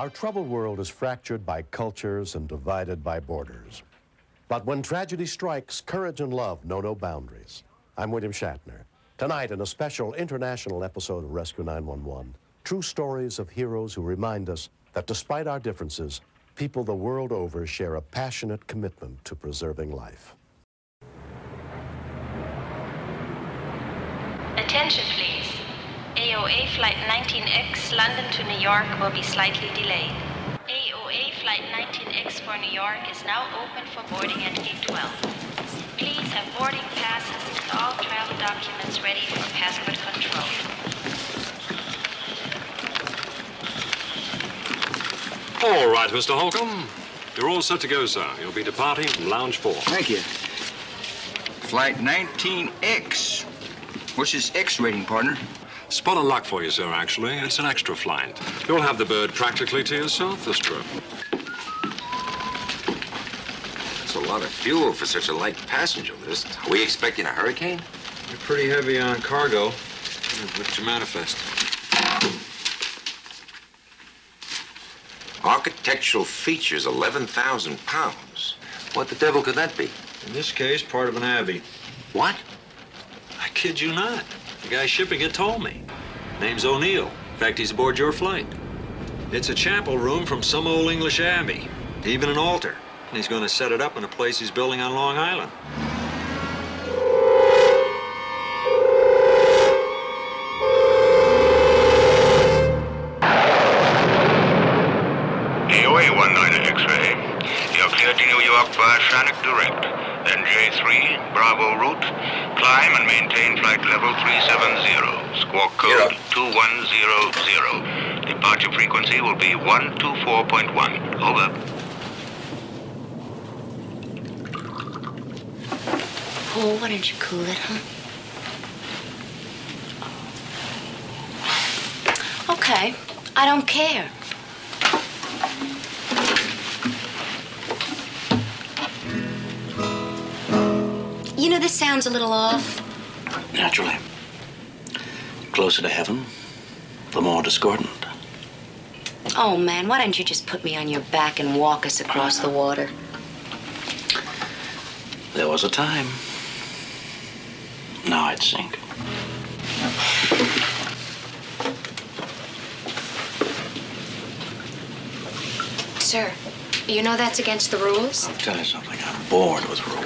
Our troubled world is fractured by cultures and divided by borders. But when tragedy strikes, courage and love know no boundaries. I'm William Shatner. Tonight, in a special international episode of Rescue 911, true stories of heroes who remind us that despite our differences, people the world over share a passionate commitment to preserving life. Attention, please. AOA Flight 19X, London to New York, will be slightly delayed. AOA Flight 19X for New York is now open for boarding at Gate 12. Please have boarding passes and all travel documents ready for passport control. All right, Mr. Holcomb. You're all set to go, sir. You'll be departing from Lounge 4. Thank you. Flight 19X. What's this X rating, partner? Spot of luck for you, sir, actually. It's an extra flight. You'll have the bird practically to yourself this trip. That's a lot of fuel for such a light passenger list. Are we expecting a hurricane? You're pretty heavy on cargo. Look to manifest. Architectural features, 11,000 pounds. What the devil could that be? In this case, part of an abbey. What? I kid you not. The guy shipping it told me. Name's O'Neill. In fact, he's aboard your flight. It's a chapel room from some old English abbey. Even an altar. And he's going to set it up in a place he's building on Long Island. AOA 19 X-ray. You're cleared to New York via Shannock Direct. NJ3, Bravo route. Climb and maintain flight level 370. Squawk code 2100. Departure frequency will be 124.1. Over. Oh, why don't you cool it, huh? Okay, I don't care. You know, this sounds a little off. Naturally. Closer to heaven, the more discordant. Oh, man, why don't you just put me on your back and walk us across the water? There was a time. Now I'd sink. Sir, you know that's against the rules? I'll tell you something. I'm bored with rules.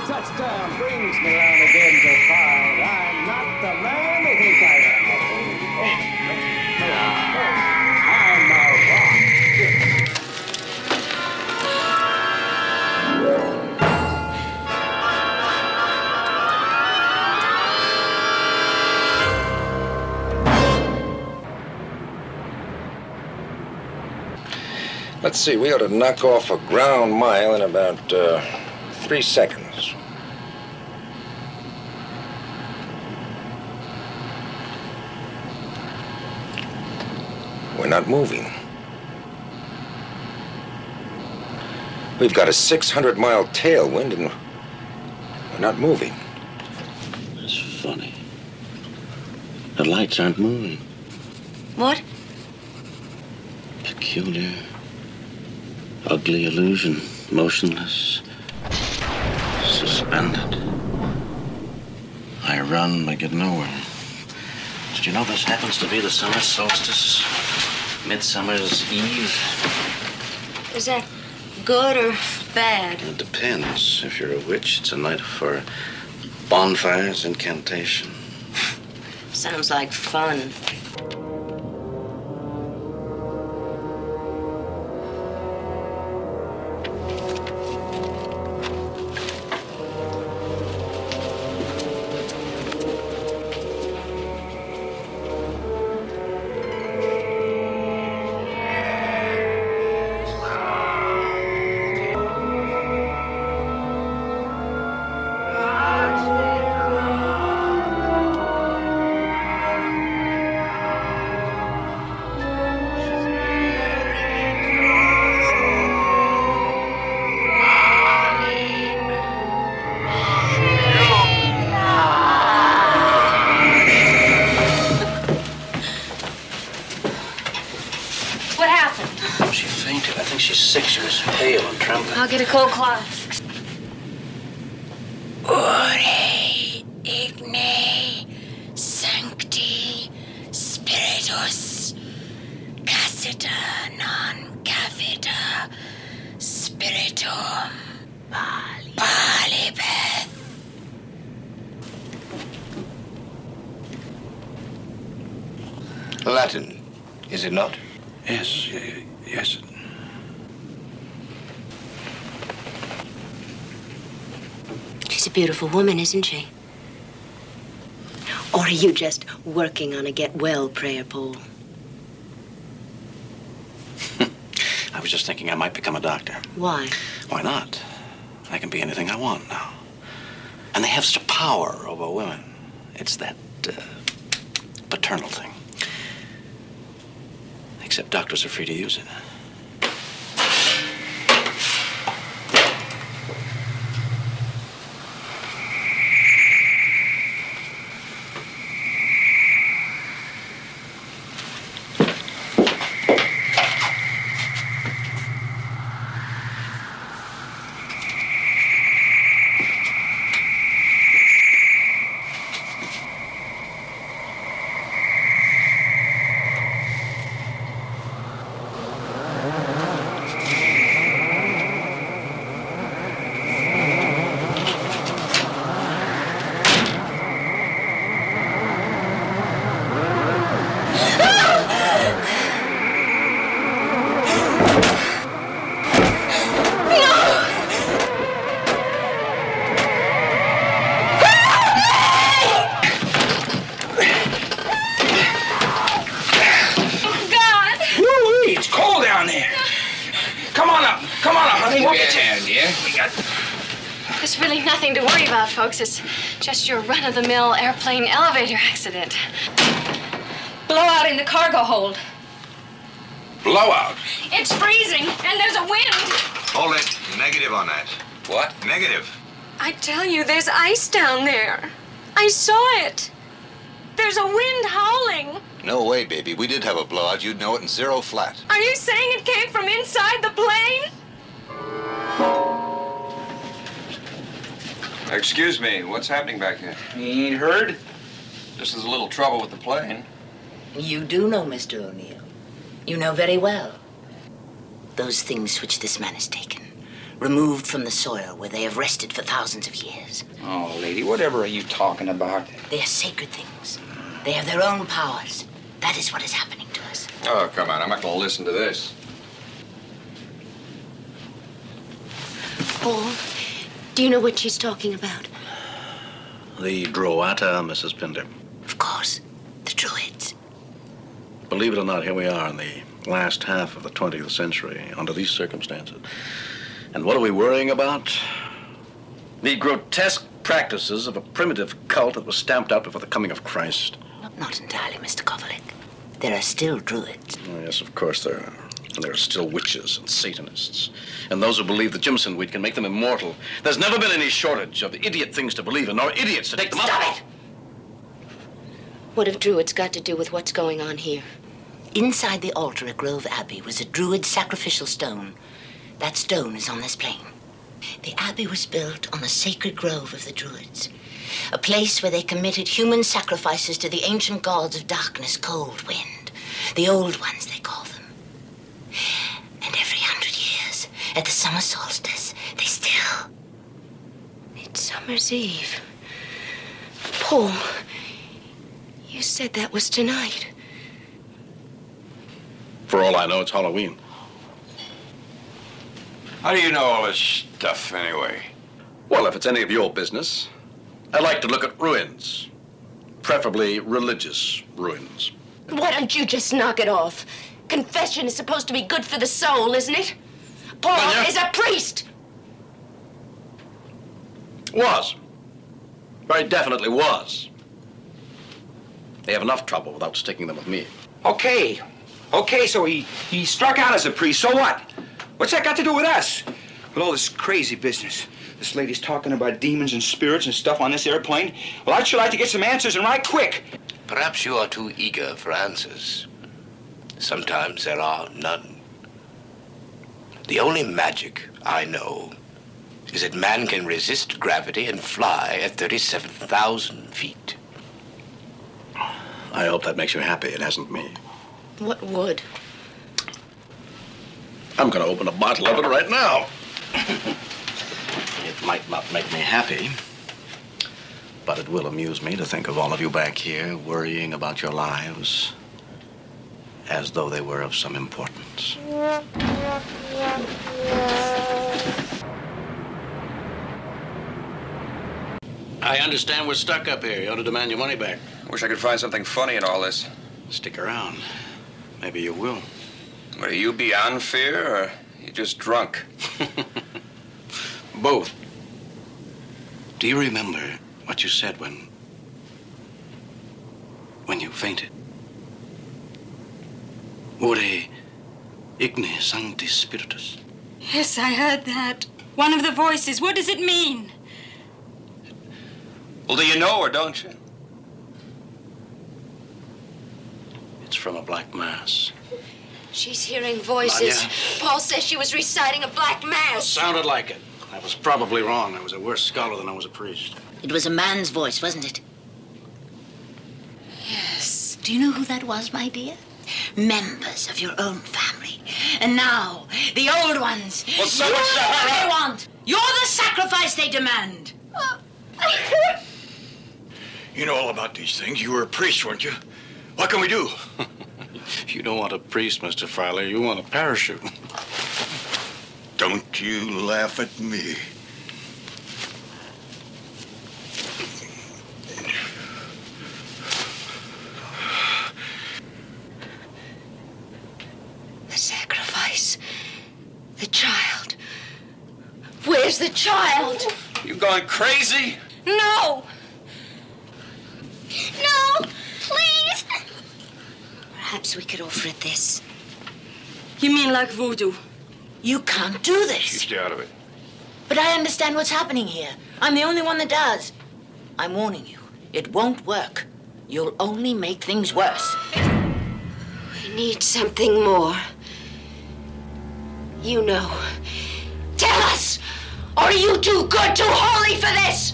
Touchdown brings me round again to find I'm not the man they think I am. I'm a rock. Let's see, we ought to knock off a ground mile in about 3 seconds. We're not moving. We've got a 600-mile tailwind and we're not moving. It's funny. The lights aren't moving. What? Peculiar, ugly illusion. Motionless, suspended. I run, but get nowhere. Did you know this happens to be the summer solstice? Midsummer's Eve? Is that good or bad? It depends. If you're a witch, it's a night for bonfires, incantation. Sounds like fun. I'll get a cold cloth. Ore Igni Sancti Spiritus Cassita non cavita Spiritum Palibeth. Latin, is it not? Yes, yes. She's a beautiful woman, isn't she? Or are you just working on a get-well prayer, Paul? I was just thinking I might become a doctor. Why? Why not? I can be anything I want now. And they have such a power over women. It's that paternal thing. Except doctors are free to use it. There's really nothing to worry about, folks. It's just your run-of-the-mill airplane elevator accident. Blowout in the cargo hold. Blowout? It's freezing, and there's a wind. Hold it. Negative on that. What? Negative. I tell you, there's ice down there. I saw it. There's a wind howling. No way, baby. We did have a blowout. You'd know it in zero flat. Are you saying it came from inside the plane? Excuse me, what's happening back there? You ain't heard? Just there's a little trouble with the plane. You do know, Mr. O'Neill. You know very well. Those things which this man has taken, removed from the soil where they have rested for thousands of years. Oh, lady, whatever are you talking about? They are sacred things. They have their own powers. That is what is happening to us. Oh, come on, I'm not gonna listen to this. Paul, do you know what she's talking about? The Droata, Mrs. Pinder. Of course, the Druids. Believe it or not, here we are in the last half of the 20th century under these circumstances. And what are we worrying about? The grotesque practices of a primitive cult that was stamped out before the coming of Christ. Not entirely, Mr. Kovalik. There are still Druids. Oh, yes, of course there are. And there are still witches and Satanists. And those who believe the Jimson weed can make them immortal. There's never been any shortage of idiot things to believe in, nor idiots to take them up. Stop it! What have Druids got to do with what's going on here? Inside the altar at Grove Abbey was a Druid sacrificial stone. That stone is on this plane. The abbey was built on the sacred grove of the Druids, a place where they committed human sacrifices to the ancient gods of darkness, cold, wind, the old ones, they call them. And every 100 years, at the summer solstice, they still... Midsummer's Eve. Paul, you said that was tonight. For all I know, it's Halloween. How do you know all this stuff, anyway? Well, if it's any of your business, I'd like to look at ruins. Preferably religious ruins. Why don't you just knock it off? Confession is supposed to be good for the soul, isn't it? Paul is a priest! Was. Very definitely was. They have enough trouble without sticking them with me. Okay, so he struck out as a priest, so what? What's that got to do with us? With all this crazy business. This lady's talking about demons and spirits and stuff on this airplane. Well, I'd sure like to get some answers, and right quick. Perhaps you are too eager for answers. Sometimes there are none. The only magic I know is that man can resist gravity and fly at 37,000 feet. I hope that makes you happy. It hasn't me. What would? I'm going to open a bottle of it right now. It might not make me happy, but it will amuse me to think of all of you back here worrying about your lives as though they were of some importance. I understand we're stuck up here. You ought to demand your money back. I wish I could find something funny in all this. Stick around. Maybe you will. What, are you beyond fear, or are you just drunk? Both. Do you remember what you said when you fainted? Ore igne sancti spiritus. Yes, I heard that. One of the voices. What does it mean? Well, do you know or don't you? It's from a black mass. She's hearing voices. Anya. Paul says she was reciting a black mass. Sounded like it. I was probably wrong. I was a worse scholar than I was a priest. It was a man's voice, wasn't it? Yes. Do you know who that was, my dear? Members of your own family. And now, the old ones. Well, so you're much the to one her. they want. You're the sacrifice they demand. You know all about these things. You were a priest, weren't you? What can we do? You don't want a priest, Mr. Fryler. You want a parachute. Don't you laugh at me. The sacrifice. The child. Where's the child? You going crazy? No! No! Please! Perhaps we could offer it this. You mean like voodoo? You can't do You this. stay out of it. But I understand what's happening here. I'm the only one that does. I'm warning you. It won't work. You'll only make things worse. We need something more. You know. Tell us! Or are you too good, too holy for this?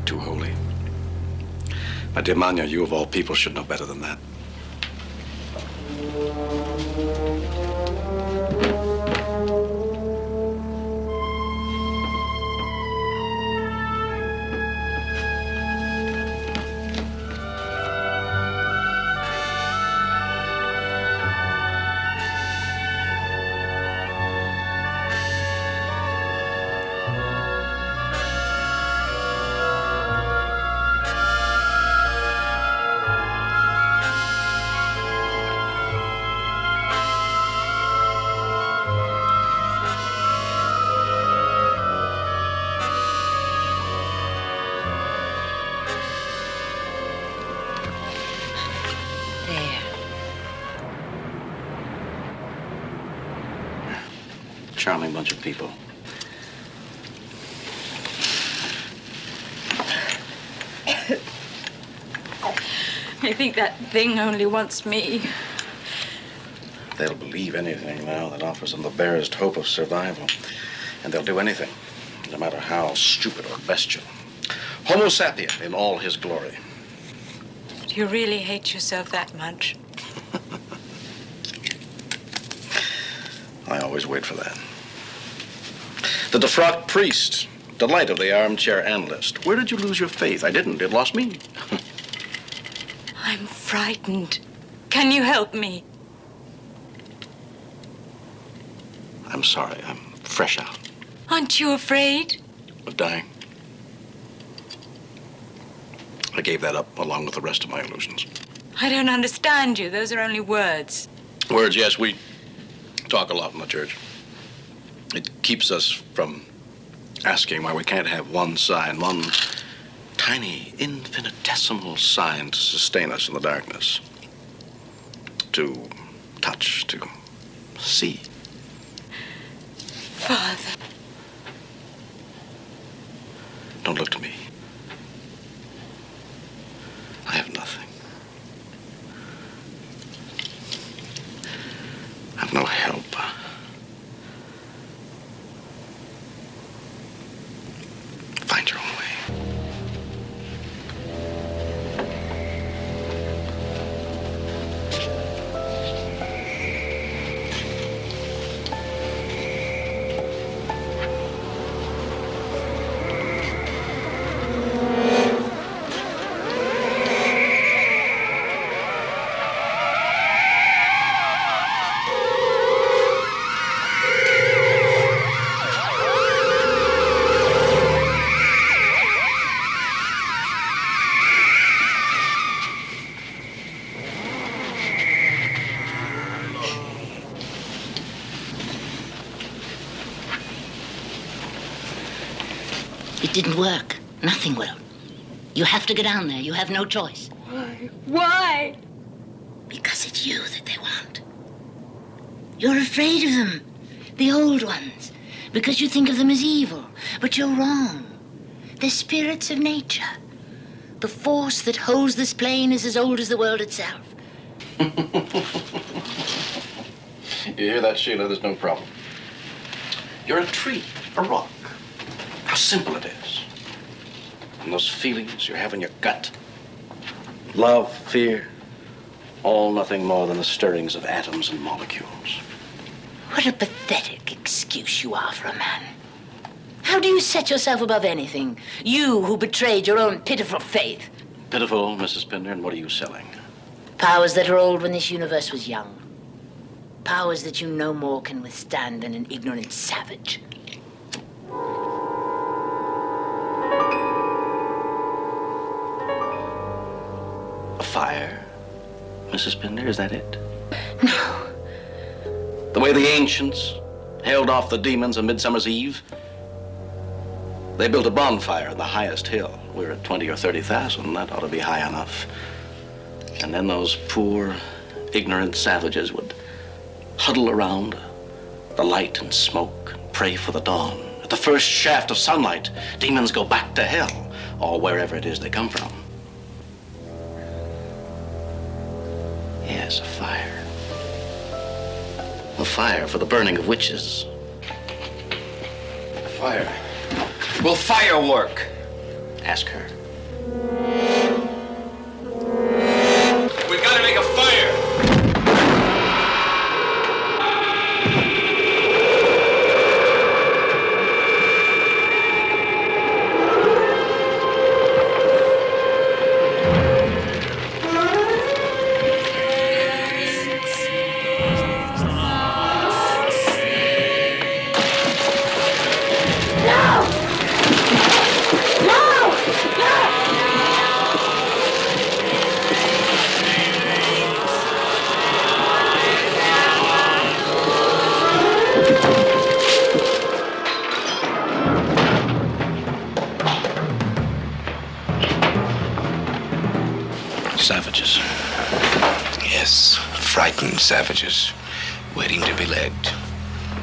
Too holy. My dear Manya, you of all people should know better than that. Charming bunch of people. I think that thing only wants me. They'll believe anything now that offers them the barest hope of survival. And they'll do anything, no matter how stupid or bestial. Homo sapien in all his glory. Do you really hate yourself that much? I always wait for that. The defrocked priest, delight of the armchair analyst. Where did you lose your faith? I didn't. It lost me. I'm frightened. Can you help me? I'm sorry. I'm fresh out Aren't you afraid? of dying. I gave that up along with the rest of my illusions. I don't understand you. Those are only words. Words, yes, we talk a lot in the church. It keeps us from asking why we can't have one sign, one tiny, infinitesimal sign to sustain us in the darkness. To touch, to see. Father. Don't look to me. I have nothing. I've It didn't work. Nothing will. You have to go down there. You have no choice. Why? Because it's you that they want. You're afraid of them, the old ones, because you think of them as evil. But you're wrong. They're spirits of nature. The force that holds this plane is as old as the world itself. You hear that, Sheila? There's no problem. You're a tree, a rock. How simple it is. And those feelings you have in your gut. Love, fear, all nothing more than the stirrings of atoms and molecules. What a pathetic excuse you are for a man. How do you set yourself above anything? You who betrayed your own pitiful faith. Pitiful, Mrs. Pinder, and what are you selling? Powers that are old when this universe was young. Powers that you no more can withstand than an ignorant savage. A fire, Mrs. Pinder, is that it? No. The way the ancients held off the demons on Midsummer's Eve? They built a bonfire on the highest hill. We're at 20 or 30,000. That ought to be high enough. And then those poor, ignorant savages would huddle around the light and smoke and pray for the dawn. At the first shaft of sunlight, demons go back to hell, or wherever it is they come from. Yes, a fire. A fire for the burning of witches. A fire. Will fire work? Ask her. We've got to make a fire. Savages. Yes, frightened savages, waiting to be led.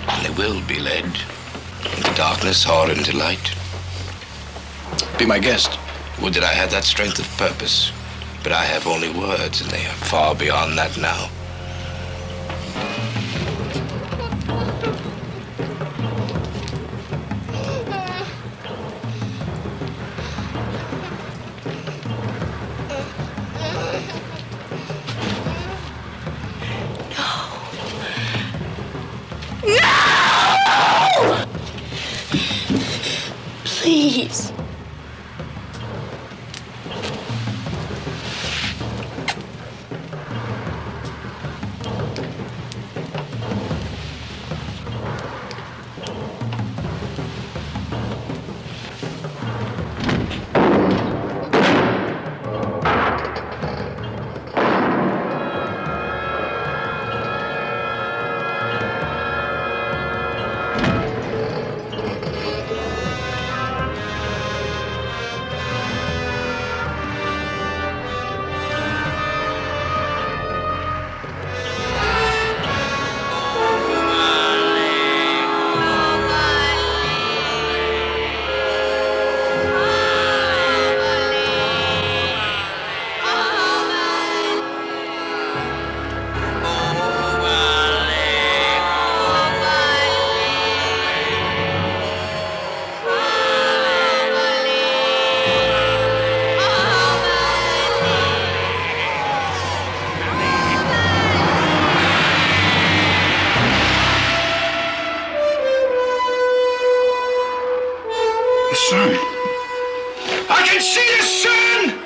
And they will be led into darkness or into light. Be my guest. Would that I had that strength of purpose, but I have only words, and they are far beyond that now. No! Please. The sun. I can see the sun!